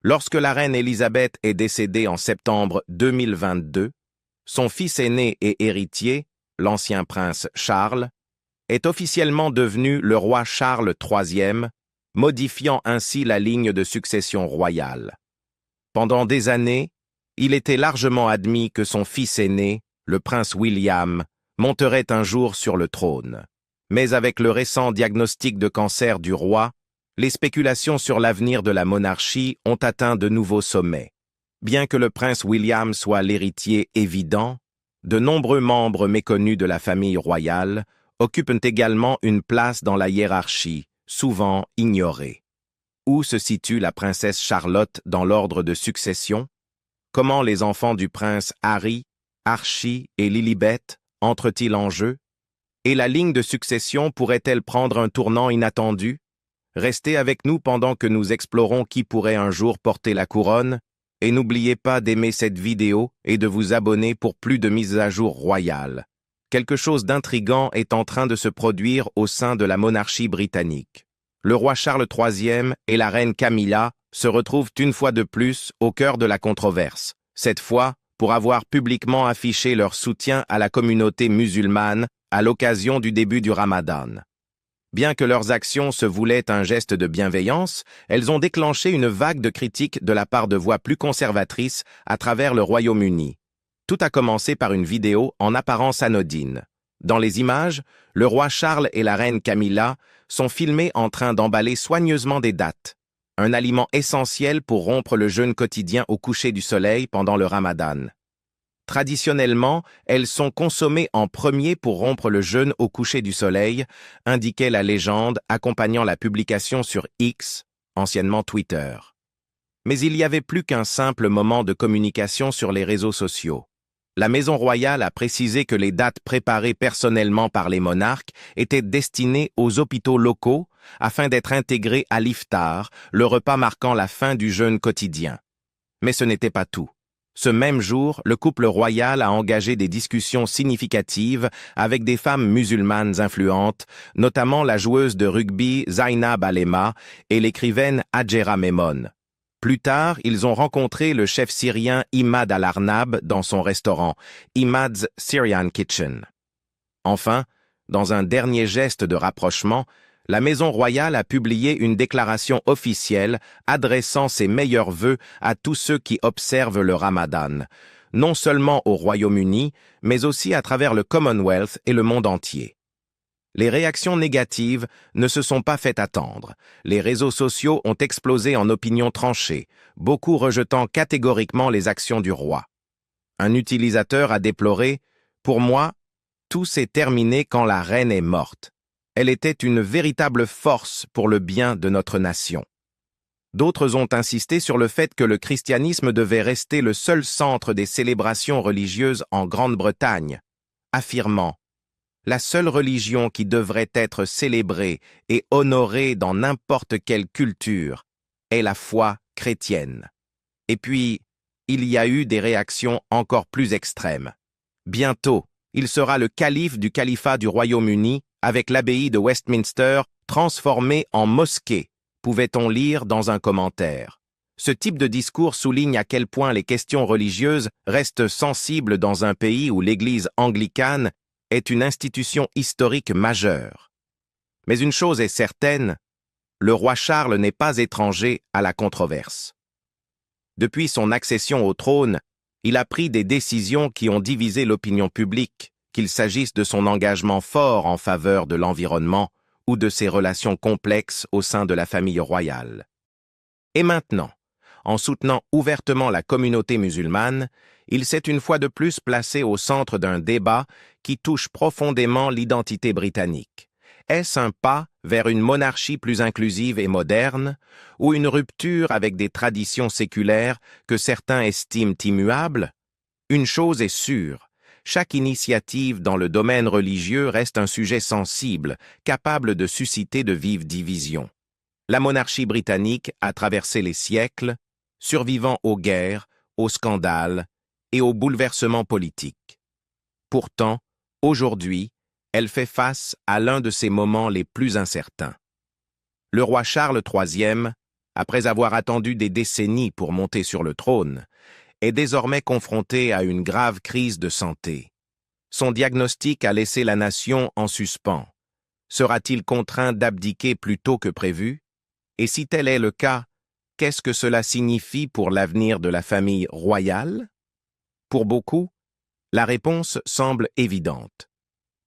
Lorsque la reine Élisabeth est décédée en septembre 2022, son fils aîné et héritier, l'ancien prince Charles, est officiellement devenu le roi Charles III, modifiant ainsi la ligne de succession royale. Pendant des années, il était largement admis que son fils aîné, le prince William, monterait un jour sur le trône. Mais avec le récent diagnostic de cancer du roi, les spéculations sur l'avenir de la monarchie ont atteint de nouveaux sommets. Bien que le prince William soit l'héritier évident, de nombreux membres méconnus de la famille royale occupent également une place dans la hiérarchie, souvent ignorée. Où se situe la princesse Charlotte dans l'ordre de succession? Comment les enfants du prince Harry, Archie et Lilibet entrent-ils en jeu? Et la ligne de succession pourrait-elle prendre un tournant inattendu? Restez avec nous pendant que nous explorons qui pourrait un jour porter la couronne, et n'oubliez pas d'aimer cette vidéo et de vous abonner pour plus de mises à jour royales. Quelque chose d'intriguant est en train de se produire au sein de la monarchie britannique. Le roi Charles III et la reine Camilla se retrouvent une fois de plus au cœur de la controverse, cette fois pour avoir publiquement affiché leur soutien à la communauté musulmane à l'occasion du début du Ramadan. Bien que leurs actions se voulaient un geste de bienveillance, elles ont déclenché une vague de critiques de la part de voix plus conservatrices à travers le Royaume-Uni. Tout a commencé par une vidéo en apparence anodine. Dans les images, le roi Charles et la reine Camilla sont filmés en train d'emballer soigneusement des dattes, un aliment essentiel pour rompre le jeûne quotidien au coucher du soleil pendant le Ramadan. Traditionnellement, elles sont consommées en premier pour rompre le jeûne au coucher du soleil, indiquait la légende accompagnant la publication sur X, anciennement Twitter. Mais il y avait plus qu'un simple moment de communication sur les réseaux sociaux. La Maison royale a précisé que les dates préparées personnellement par les monarques étaient destinées aux hôpitaux locaux afin d'être intégrées à l'iftar, le repas marquant la fin du jeûne quotidien. Mais ce n'était pas tout. Ce même jour, le couple royal a engagé des discussions significatives avec des femmes musulmanes influentes, notamment la joueuse de rugby Zainab Alema et l'écrivaine Hadjera Memon. Plus tard, ils ont rencontré le chef syrien Imad Al-Arnab dans son restaurant, Imad's Syrian Kitchen. Enfin, dans un dernier geste de rapprochement, la Maison royale a publié une déclaration officielle adressant ses meilleurs vœux à tous ceux qui observent le Ramadan, non seulement au Royaume-Uni, mais aussi à travers le Commonwealth et le monde entier. Les réactions négatives ne se sont pas fait attendre. Les réseaux sociaux ont explosé en opinions tranchées, beaucoup rejetant catégoriquement les actions du roi. Un utilisateur a déploré « Pour moi, tout s'est terminé quand la reine est morte. Elle était une véritable force pour le bien de notre nation. » D'autres ont insisté sur le fait que le christianisme devait rester le seul centre des célébrations religieuses en Grande-Bretagne, affirmant « La seule religion qui devrait être célébrée et honorée dans n'importe quelle culture est la foi chrétienne. » Et puis, il y a eu des réactions encore plus extrêmes. Bientôt, il sera le calife du califat du Royaume-Uni avec l'abbaye de Westminster transformée en mosquée, pouvait-on lire dans un commentaire. Ce type de discours souligne à quel point les questions religieuses restent sensibles dans un pays où l'Église anglicane est une institution historique majeure. Mais une chose est certaine, le roi Charles n'est pas étranger à la controverse. Depuis son accession au trône, il a pris des décisions qui ont divisé l'opinion publique, qu'il s'agisse de son engagement fort en faveur de l'environnement ou de ses relations complexes au sein de la famille royale. Et maintenant, en soutenant ouvertement la communauté musulmane, il s'est une fois de plus placé au centre d'un débat qui touche profondément l'identité britannique. Est-ce un pas vers une monarchie plus inclusive et moderne, ou une rupture avec des traditions séculaires que certains estiment immuables? Une chose est sûre, chaque initiative dans le domaine religieux reste un sujet sensible, capable de susciter de vives divisions. La monarchie britannique a traversé les siècles, survivant aux guerres, aux scandales et aux bouleversements politiques. Pourtant, aujourd'hui, elle fait face à l'un de ses moments les plus incertains. Le roi Charles III après avoir attendu des décennies pour monter sur le trône, est désormais confronté à une grave crise de santé. Son diagnostic a laissé la nation en suspens. Sera-t-il contraint d'abdiquer plus tôt que prévu? Et si tel est le cas, qu'est-ce que cela signifie pour l'avenir de la famille royale? Pour beaucoup, la réponse semble évidente.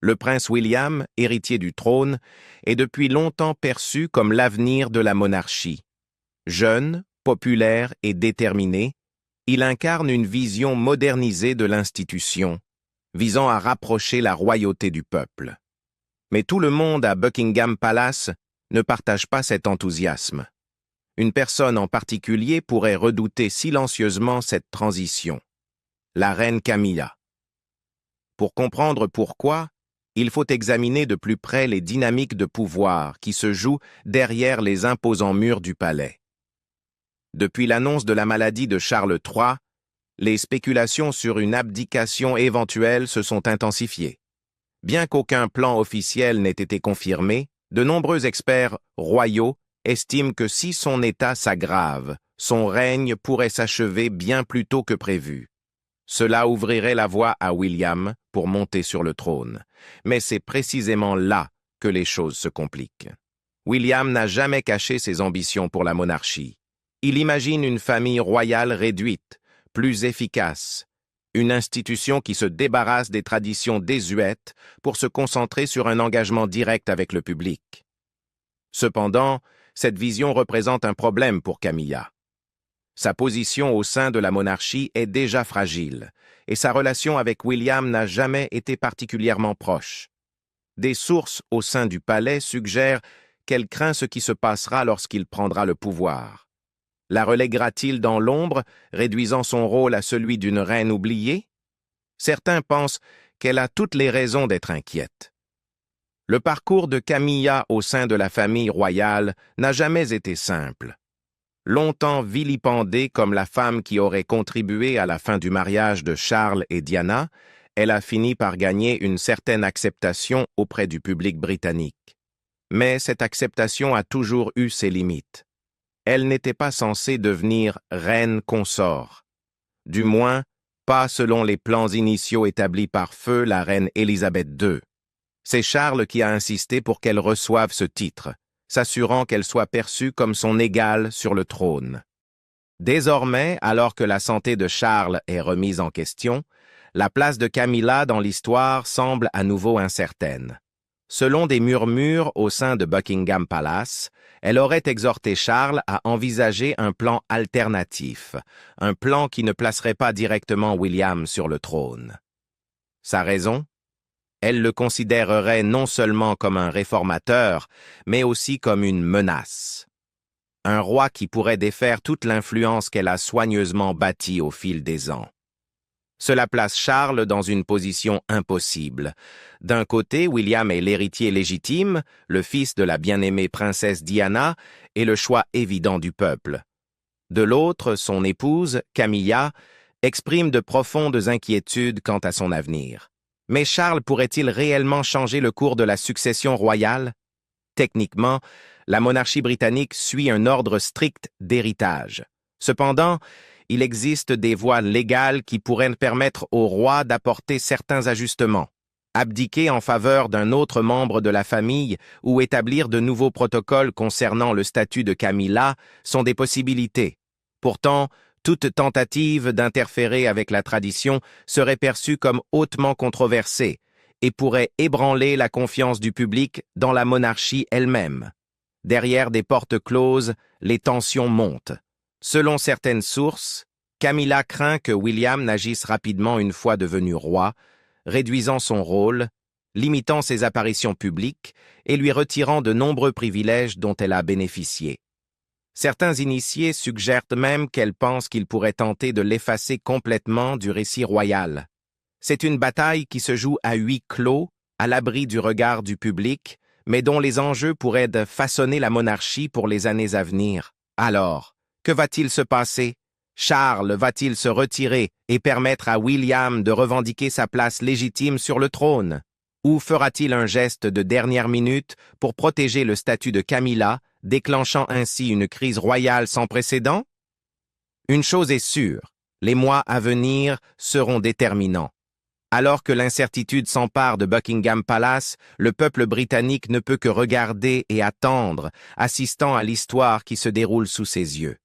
Le prince William, héritier du trône, est depuis longtemps perçu comme l'avenir de la monarchie. Jeune, populaire et déterminé, il incarne une vision modernisée de l'institution, visant à rapprocher la royauté du peuple. Mais tout le monde à Buckingham Palace ne partage pas cet enthousiasme. Une personne en particulier pourrait redouter silencieusement cette transition: la reine Camilla. Pour comprendre pourquoi, il faut examiner de plus près les dynamiques de pouvoir qui se jouent derrière les imposants murs du palais. Depuis l'annonce de la maladie de Charles III, les spéculations sur une abdication éventuelle se sont intensifiées. Bien qu'aucun plan officiel n'ait été confirmé, de nombreux experts royaux estiment que si son état s'aggrave, son règne pourrait s'achever bien plus tôt que prévu. Cela ouvrirait la voie à William pour monter sur le trône. Mais c'est précisément là que les choses se compliquent. William n'a jamais caché ses ambitions pour la monarchie. Il imagine une famille royale réduite, plus efficace, une institution qui se débarrasse des traditions désuètes pour se concentrer sur un engagement direct avec le public. Cependant, cette vision représente un problème pour Camilla. Sa position au sein de la monarchie est déjà fragile, et sa relation avec William n'a jamais été particulièrement proche. Des sources au sein du palais suggèrent qu'elle craint ce qui se passera lorsqu'il prendra le pouvoir. La reléguera-t-il dans l'ombre, réduisant son rôle à celui d'une reine oubliée? Certains pensent qu'elle a toutes les raisons d'être inquiète. Le parcours de Camilla au sein de la famille royale n'a jamais été simple. Longtemps vilipendée comme la femme qui aurait contribué à la fin du mariage de Charles et Diana, elle a fini par gagner une certaine acceptation auprès du public britannique. Mais cette acceptation a toujours eu ses limites. Elle n'était pas censée devenir reine consort. Du moins, pas selon les plans initiaux établis par feu la reine Élisabeth II. C'est Charles qui a insisté pour qu'elle reçoive ce titre, s'assurant qu'elle soit perçue comme son égale sur le trône. Désormais, alors que la santé de Charles est remise en question, la place de Camilla dans l'histoire semble à nouveau incertaine. Selon des murmures au sein de Buckingham Palace, elle aurait exhorté Charles à envisager un plan alternatif, un plan qui ne placerait pas directement William sur le trône. Sa raison? Elle le considérerait non seulement comme un réformateur, mais aussi comme une menace. Un roi qui pourrait défaire toute l'influence qu'elle a soigneusement bâtie au fil des ans. Cela place Charles dans une position impossible. D'un côté, William est l'héritier légitime, le fils de la bien-aimée princesse Diana, et le choix évident du peuple. De l'autre, son épouse, Camilla, exprime de profondes inquiétudes quant à son avenir. Mais Charles pourrait-il réellement changer le cours de la succession royale? Techniquement, la monarchie britannique suit un ordre strict d'héritage. Cependant, il existe des voies légales qui pourraient permettre au roi d'apporter certains ajustements, abdiquer en faveur d'un autre membre de la famille ou établir de nouveaux protocoles concernant le statut de Camilla sont des possibilités. Pourtant, toute tentative d'interférer avec la tradition serait perçue comme hautement controversée et pourrait ébranler la confiance du public dans la monarchie elle-même. Derrière des portes closes, les tensions montent. Selon certaines sources, Camilla craint que William n'agisse rapidement une fois devenu roi, réduisant son rôle, limitant ses apparitions publiques et lui retirant de nombreux privilèges dont elle a bénéficié. Certains initiés suggèrent même qu'elle pense qu'il pourrait tenter de l'effacer complètement du récit royal. C'est une bataille qui se joue à huis clos, à l'abri du regard du public, mais dont les enjeux pourraient façonner la monarchie pour les années à venir. Alors, que va-t-il se passer? Charles va-t-il se retirer et permettre à William de revendiquer sa place légitime sur le trône? Ou fera-t-il un geste de dernière minute pour protéger le statut de Camilla déclenchant ainsi une crise royale sans précédent? Une chose est sûre, les mois à venir seront déterminants. Alors que l'incertitude s'empare de Buckingham Palace, le peuple britannique ne peut que regarder et attendre, assistant à l'histoire qui se déroule sous ses yeux.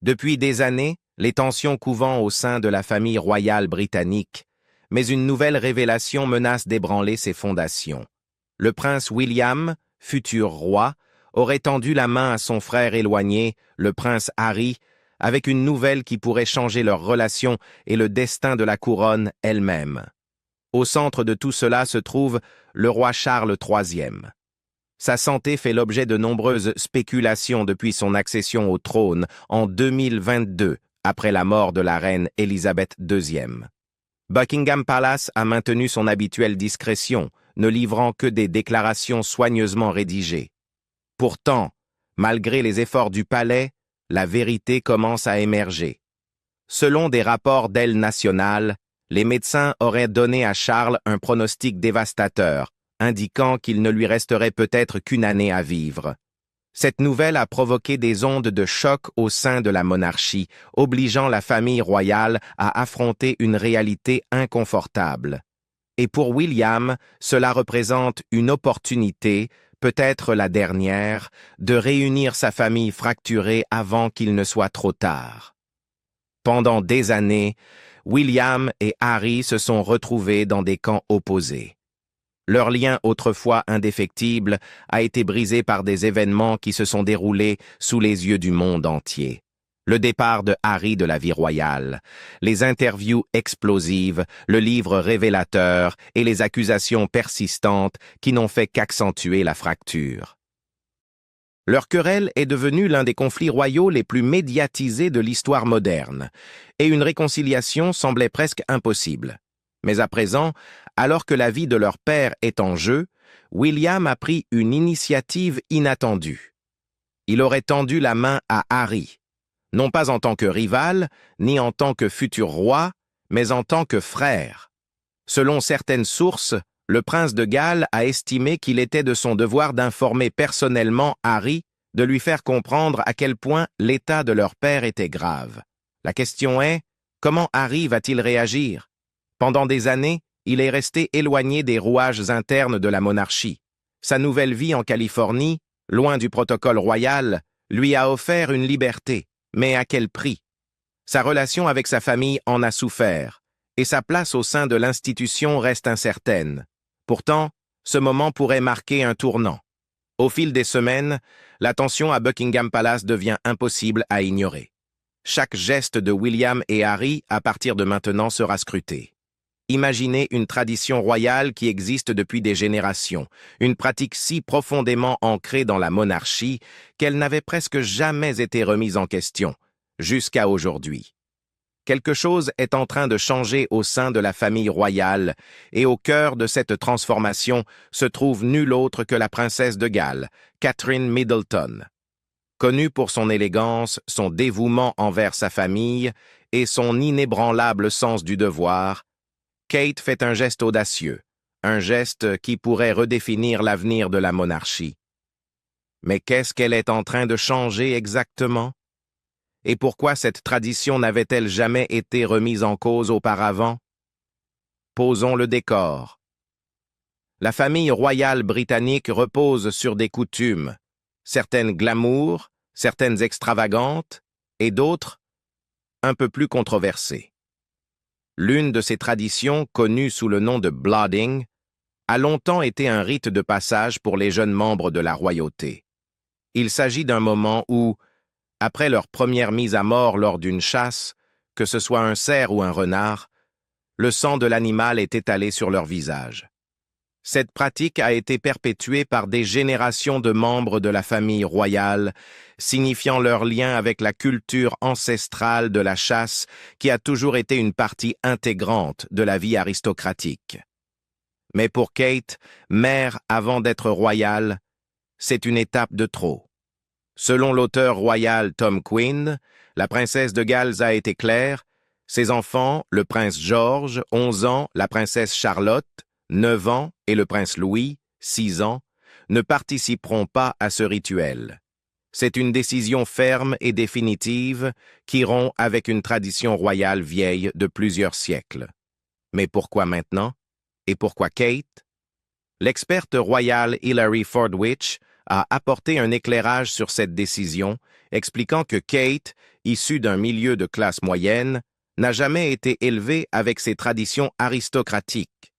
Depuis des années, les tensions couvant au sein de la famille royale britannique, mais une nouvelle révélation menace d'ébranler ses fondations. Le prince William, futur roi, aurait tendu la main à son frère éloigné, le prince Harry, avec une nouvelle qui pourrait changer leurs relations et le destin de la couronne elle-même. Au centre de tout cela se trouve le roi Charles III. Sa santé fait l'objet de nombreuses spéculations depuis son accession au trône en 2022, après la mort de la reine Élisabeth II. Buckingham Palace a maintenu son habituelle discrétion, ne livrant que des déclarations soigneusement rédigées. Pourtant, malgré les efforts du palais, la vérité commence à émerger. Selon des rapports d'Aile nationale, les médecins auraient donné à Charles un pronostic dévastateur, indiquant qu'il ne lui resterait peut-être qu'une année à vivre. Cette nouvelle a provoqué des ondes de choc au sein de la monarchie, obligeant la famille royale à affronter une réalité inconfortable. Et pour William, cela représente une opportunité, peut-être la dernière, de réunir sa famille fracturée avant qu'il ne soit trop tard. Pendant des années, William et Harry se sont retrouvés dans des camps opposés. Leur lien autrefois indéfectible a été brisé par des événements qui se sont déroulés sous les yeux du monde entier. Le départ de Harry de la vie royale, les interviews explosives, le livre révélateur et les accusations persistantes qui n'ont fait qu'accentuer la fracture. Leur querelle est devenue l'un des conflits royaux les plus médiatisés de l'histoire moderne, et une réconciliation semblait presque impossible. Mais à présent, alors que la vie de leur père est en jeu, William a pris une initiative inattendue. Il aurait tendu la main à Harry, non pas en tant que rival, ni en tant que futur roi, mais en tant que frère. Selon certaines sources, le prince de Galles a estimé qu'il était de son devoir d'informer personnellement Harry, de lui faire comprendre à quel point l'état de leur père était grave. La question est, comment Harry va-t-il réagir? Pendant des années, il est resté éloigné des rouages internes de la monarchie. Sa nouvelle vie en Californie, loin du protocole royal, lui a offert une liberté, mais à quel prix? Sa relation avec sa famille en a souffert, et sa place au sein de l'institution reste incertaine. Pourtant, ce moment pourrait marquer un tournant. Au fil des semaines, la tension à Buckingham Palace devient impossible à ignorer. Chaque geste de William et Harry, à partir de maintenant, sera scruté. Imaginez une tradition royale qui existe depuis des générations, une pratique si profondément ancrée dans la monarchie qu'elle n'avait presque jamais été remise en question, jusqu'à aujourd'hui. Quelque chose est en train de changer au sein de la famille royale, et au cœur de cette transformation se trouve nulle autre que la princesse de Galles, Catherine Middleton. Connue pour son élégance, son dévouement envers sa famille et son inébranlable sens du devoir, Kate fait un geste audacieux, un geste qui pourrait redéfinir l'avenir de la monarchie. Mais qu'est-ce qu'elle est en train de changer exactement? Et pourquoi cette tradition n'avait-elle jamais été remise en cause auparavant? Posons le décor. La famille royale britannique repose sur des coutumes, certaines glamour, certaines extravagantes, et d'autres un peu plus controversées. L'une de ces traditions, connue sous le nom de blooding, a longtemps été un rite de passage pour les jeunes membres de la royauté. Il s'agit d'un moment où, après leur première mise à mort lors d'une chasse, que ce soit un cerf ou un renard, le sang de l'animal est étalé sur leur visage. Cette pratique a été perpétuée par des générations de membres de la famille royale, signifiant leur lien avec la culture ancestrale de la chasse qui a toujours été une partie intégrante de la vie aristocratique. Mais pour Kate, mère avant d'être royale, c'est une étape de trop. Selon l'auteur royal Tom Quinn, la princesse de Galles a été claire, ses enfants, le prince George, 11 ans, la princesse Charlotte, 9 ans, et le prince Louis, 6 ans, ne participeront pas à ce rituel. C'est une décision ferme et définitive qui rompt avec une tradition royale vieille de plusieurs siècles. Mais pourquoi maintenant? Et pourquoi Kate? L'experte royale Hilary Fordwich a apporté un éclairage sur cette décision, expliquant que Kate, issue d'un milieu de classe moyenne, n'a jamais été élevée avec ses traditions aristocratiques.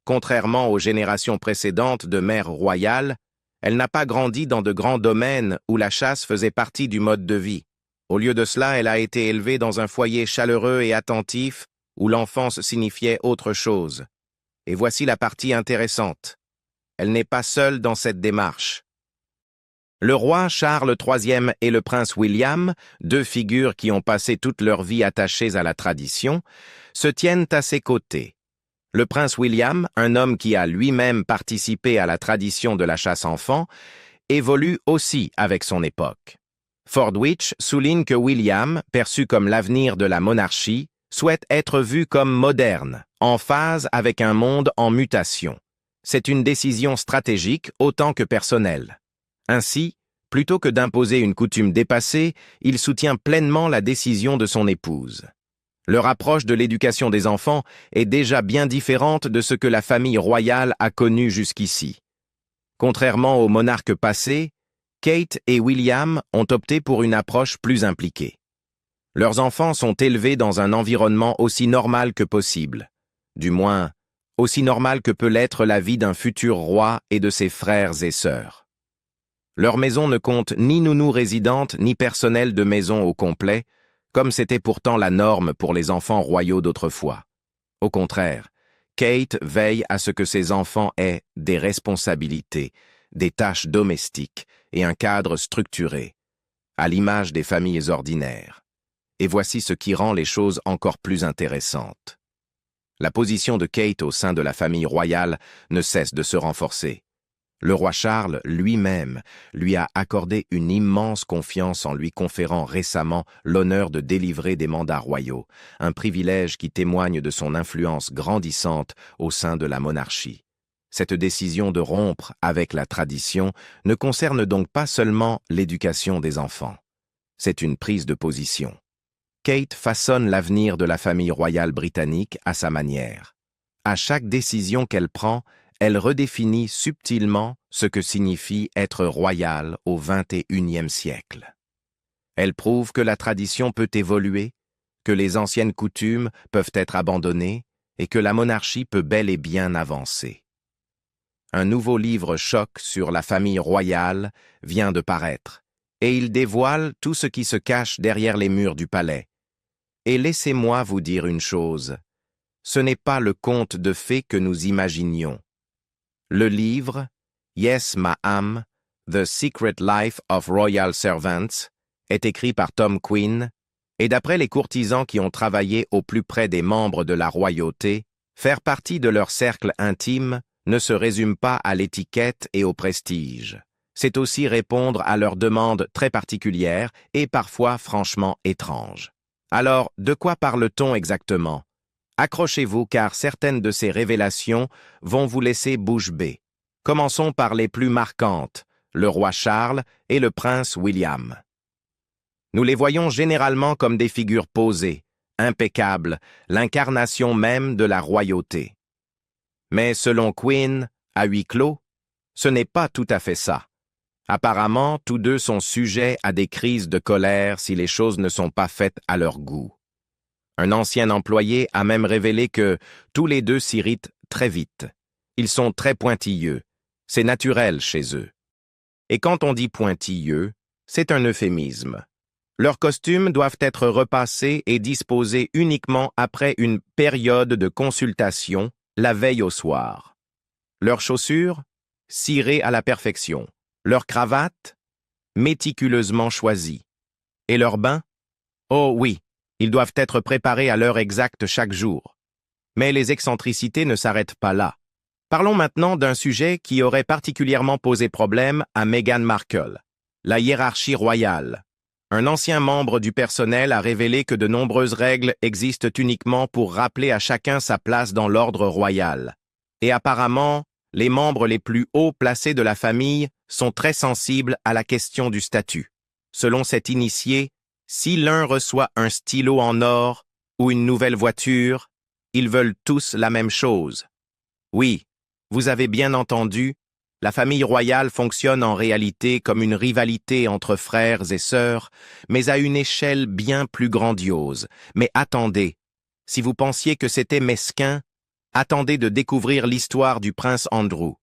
Contrairement aux générations précédentes de mères royales, elle n'a pas grandi dans de grands domaines où la chasse faisait partie du mode de vie. Au lieu de cela, elle a été élevée dans un foyer chaleureux et attentif où l'enfance signifiait autre chose. Et voici la partie intéressante. Elle n'est pas seule dans cette démarche. Le roi Charles III et le prince William, deux figures qui ont passé toute leur vie attachées à la tradition, se tiennent à ses côtés. Le prince William, un homme qui a lui-même participé à la tradition de la chasse-enfant, évolue aussi avec son époque. Fordwich souligne que William, perçu comme l'avenir de la monarchie, souhaite être vu comme moderne, en phase avec un monde en mutation. C'est une décision stratégique autant que personnelle. Ainsi, plutôt que d'imposer une coutume dépassée, il soutient pleinement la décision de son épouse. Leur approche de l'éducation des enfants est déjà bien différente de ce que la famille royale a connu jusqu'ici. Contrairement aux monarques passés, Kate et William ont opté pour une approche plus impliquée. Leurs enfants sont élevés dans un environnement aussi normal que possible, du moins aussi normal que peut l'être la vie d'un futur roi et de ses frères et sœurs. Leur maison ne compte ni nounou résidente ni personnel de maison au complet, comme c'était pourtant la norme pour les enfants royaux d'autrefois. Au contraire, Kate veille à ce que ses enfants aient des responsabilités, des tâches domestiques et un cadre structuré, à l'image des familles ordinaires. Et voici ce qui rend les choses encore plus intéressantes. La position de Kate au sein de la famille royale ne cesse de se renforcer. Le roi Charles lui-même lui a accordé une immense confiance en lui conférant récemment l'honneur de délivrer des mandats royaux, un privilège qui témoigne de son influence grandissante au sein de la monarchie. Cette décision de rompre avec la tradition ne concerne donc pas seulement l'éducation des enfants. C'est une prise de position. Kate façonne l'avenir de la famille royale britannique à sa manière. À chaque décision qu'elle prend, elle redéfinit subtilement ce que signifie être royal au XXIe siècle. Elle prouve que la tradition peut évoluer, que les anciennes coutumes peuvent être abandonnées et que la monarchie peut bel et bien avancer. Un nouveau livre choc sur la famille royale vient de paraître, et il dévoile tout ce qui se cache derrière les murs du palais. Et laissez-moi vous dire une chose, ce n'est pas le conte de fées que nous imaginions. Le livre, Yes, Ma'am, The Secret Life of Royal Servants, est écrit par Tom Quinn, et d'après les courtisans qui ont travaillé au plus près des membres de la royauté, faire partie de leur cercle intime ne se résume pas à l'étiquette et au prestige. C'est aussi répondre à leurs demandes très particulières et parfois franchement étranges. Alors, de quoi parle-t-on exactement? Accrochez-vous car certaines de ces révélations vont vous laisser bouche bée. Commençons par les plus marquantes, le roi Charles et le prince William. Nous les voyons généralement comme des figures posées, impeccables, l'incarnation même de la royauté. Mais selon Quinn, à huis clos, ce n'est pas tout à fait ça. Apparemment, tous deux sont sujets à des crises de colère si les choses ne sont pas faites à leur goût. Un ancien employé a même révélé que tous les deux s'irritent très vite. Ils sont très pointilleux. C'est naturel chez eux. Et quand on dit pointilleux, c'est un euphémisme. Leurs costumes doivent être repassés et disposés uniquement après une période de consultation, la veille au soir. Leurs chaussures, cirées à la perfection. Leurs cravates, méticuleusement choisies. Et leurs bains? Oh oui, ils doivent être préparés à l'heure exacte chaque jour. Mais les excentricités ne s'arrêtent pas là. Parlons maintenant d'un sujet qui aurait particulièrement posé problème à Meghan Markle, la hiérarchie royale. Un ancien membre du personnel a révélé que de nombreuses règles existent uniquement pour rappeler à chacun sa place dans l'ordre royal. Et apparemment, les membres les plus hauts placés de la famille sont très sensibles à la question du statut. Selon cet initié, si l'un reçoit un stylo en or ou une nouvelle voiture, ils veulent tous la même chose. Oui, vous avez bien entendu, la famille royale fonctionne en réalité comme une rivalité entre frères et sœurs, mais à une échelle bien plus grandiose. Mais attendez, si vous pensiez que c'était mesquin, attendez de découvrir l'histoire du prince Andrew.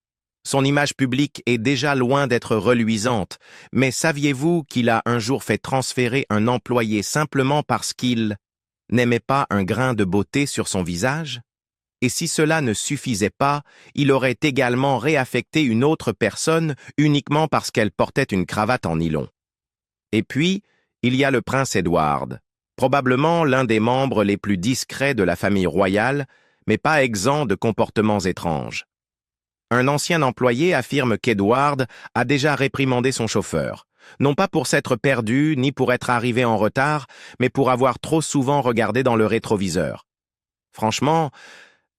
Son image publique est déjà loin d'être reluisante, mais saviez-vous qu'il a un jour fait transférer un employé simplement parce qu'il n'aimait pas un grain de beauté sur son visage? Et si cela ne suffisait pas, il aurait également réaffecté une autre personne uniquement parce qu'elle portait une cravate en nylon. Et puis, il y a le prince Edward, probablement l'un des membres les plus discrets de la famille royale, mais pas exempt de comportements étranges. Un ancien employé affirme qu'Edward a déjà réprimandé son chauffeur, non pas pour s'être perdu ni pour être arrivé en retard, mais pour avoir trop souvent regardé dans le rétroviseur. Franchement,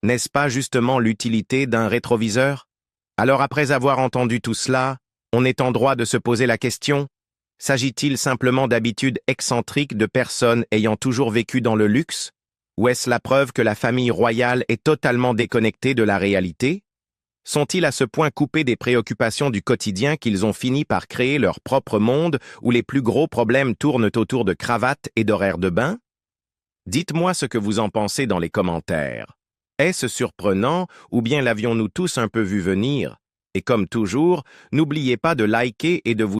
n'est-ce pas justement l'utilité d'un rétroviseur? Alors après avoir entendu tout cela, on est en droit de se poser la question, s'agit-il simplement d'habitudes excentriques de personnes ayant toujours vécu dans le luxe? Ou est-ce la preuve que la famille royale est totalement déconnectée de la réalité? Sont-ils à ce point coupés des préoccupations du quotidien qu'ils ont fini par créer leur propre monde où les plus gros problèmes tournent autour de cravates et d'horaires de bain? Dites-moi ce que vous en pensez dans les commentaires. Est-ce surprenant ou bien l'avions-nous tous un peu vu venir? Et comme toujours, n'oubliez pas de liker et de vous